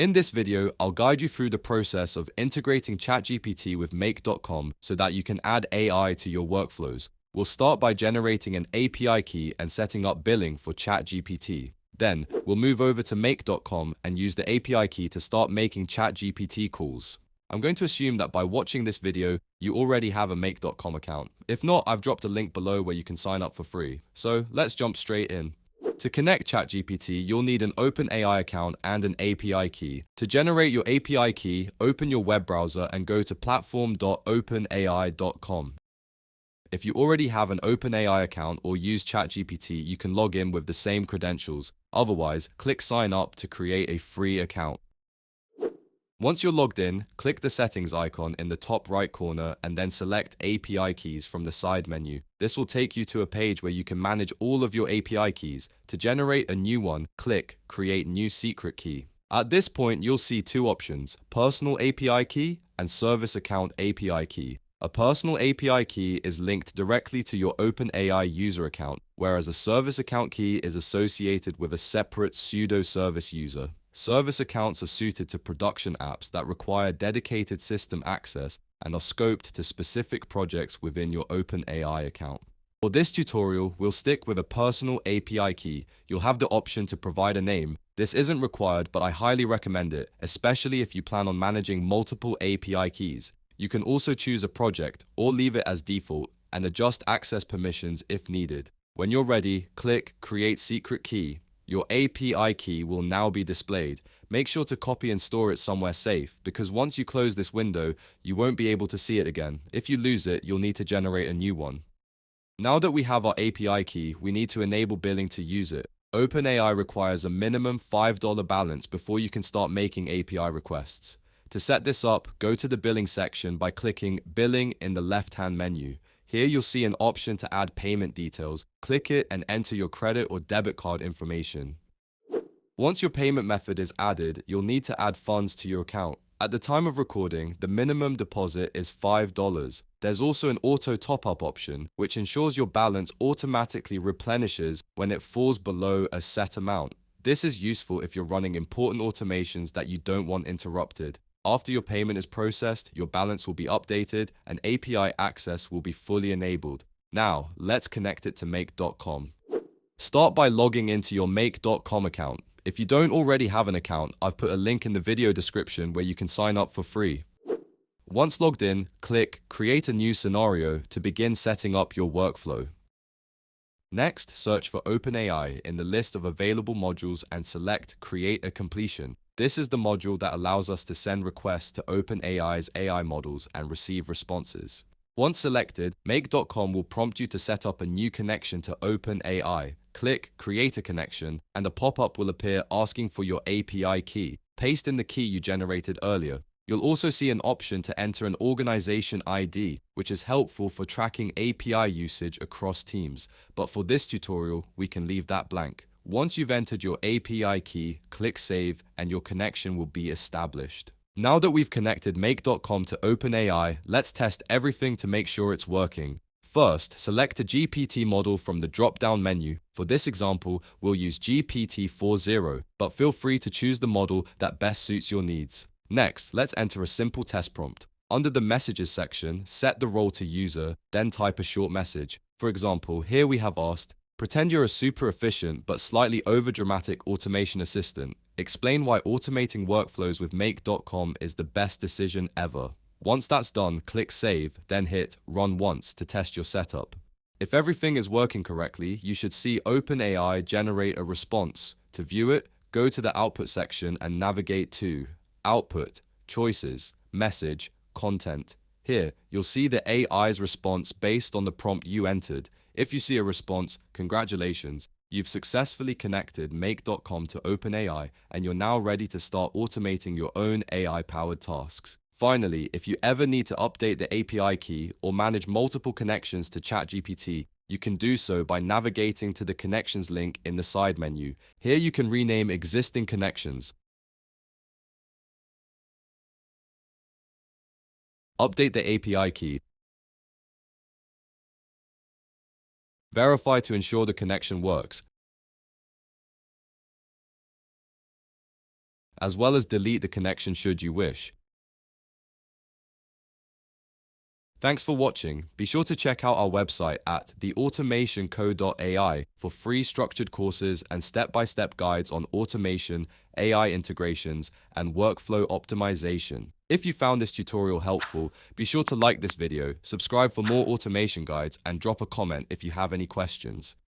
In this video, I'll guide you through the process of integrating ChatGPT with Make.com so that you can add AI to your workflows. We'll start by generating an API key and setting up billing for ChatGPT. Then, we'll move over to Make.com and use the API key to start making ChatGPT calls. I'm going to assume that by watching this video, you already have a Make.com account. If not, I've dropped a link below where you can sign up for free. So let's jump straight in. To connect ChatGPT, you'll need an OpenAI account and an API key. To generate your API key, open your web browser and go to platform.openai.com. If you already have an OpenAI account or use ChatGPT, you can log in with the same credentials. Otherwise, click Sign Up to create a free account. Once you're logged in, click the settings icon in the top right corner and then select API keys from the side menu. This will take you to a page where you can manage all of your API keys. To generate a new one, click Create New Secret Key. At this point, you'll see two options, Personal API Key and Service Account API Key. A personal API key is linked directly to your OpenAI user account, whereas a service account key is associated with a separate pseudo-service user. Service accounts are suited to production apps that require dedicated system access and are scoped to specific projects within your OpenAI account. For this tutorial, we'll stick with a personal API key. You'll have the option to provide a name. This isn't required, but I highly recommend it, especially if you plan on managing multiple API keys. You can also choose a project or leave it as default and adjust access permissions if needed. When you're ready, click Create Secret Key. Your API key will now be displayed. Make sure to copy and store it somewhere safe, because once you close this window, you won't be able to see it again. If you lose it, you'll need to generate a new one. Now that we have our API key, we need to enable billing to use it. OpenAI requires a minimum $5 balance before you can start making API requests. To set this up, go to the billing section by clicking Billing in the left-hand menu. Here you'll see an option to add payment details. Click it and enter your credit or debit card information. Once your payment method is added, you'll need to add funds to your account. At the time of recording, the minimum deposit is $5. There's also an auto top-up option, which ensures your balance automatically replenishes when it falls below a set amount. This is useful if you're running important automations that you don't want interrupted. After your payment is processed, your balance will be updated and API access will be fully enabled. Now, let's connect it to Make.com. Start by logging into your Make.com account. If you don't already have an account, I've put a link in the video description where you can sign up for free. Once logged in, click Create a New Scenario to begin setting up your workflow. Next, search for OpenAI in the list of available modules and select Create a Completion. This is the module that allows us to send requests to OpenAI's AI models and receive responses. Once selected, Make.com will prompt you to set up a new connection to OpenAI. Click Create a Connection, and a pop-up will appear asking for your API key. Paste in the key you generated earlier. You'll also see an option to enter an organization ID, which is helpful for tracking API usage across teams. But for this tutorial, we can leave that blank. Once you've entered your API key, click Save and your connection will be established. Now that we've connected Make.com to OpenAI, let's test everything to make sure it's working. First, select a GPT model from the drop-down menu. For this example, we'll use GPT-4o, but feel free to choose the model that best suits your needs. Next, let's enter a simple test prompt. Under the Messages section, set the role to User, then type a short message. For example, here we have asked, pretend you're a super efficient but slightly overdramatic automation assistant. Explain why automating workflows with Make.com is the best decision ever. Once that's done, click Save, then hit Run Once to test your setup. If everything is working correctly, you should see OpenAI generate a response. To view it, go to the Output section and navigate to Output, Choices, Message, Content. Here, you'll see the AI's response based on the prompt you entered. If you see a response, congratulations, you've successfully connected Make.com to OpenAI and you're now ready to start automating your own AI-powered tasks. Finally, if you ever need to update the API key or manage multiple connections to ChatGPT, you can do so by navigating to the Connections link in the side menu. Here you can rename existing connections, update the API key, verify to ensure the connection works, as well as delete the connection should you wish. Thanks for watching. Be sure to check out our website at theautomationco.ai for free structured courses and step-by-step guides on automation, AI integrations, and workflow optimization. If you found this tutorial helpful, be sure to like this video, subscribe for more automation guides, and drop a comment if you have any questions.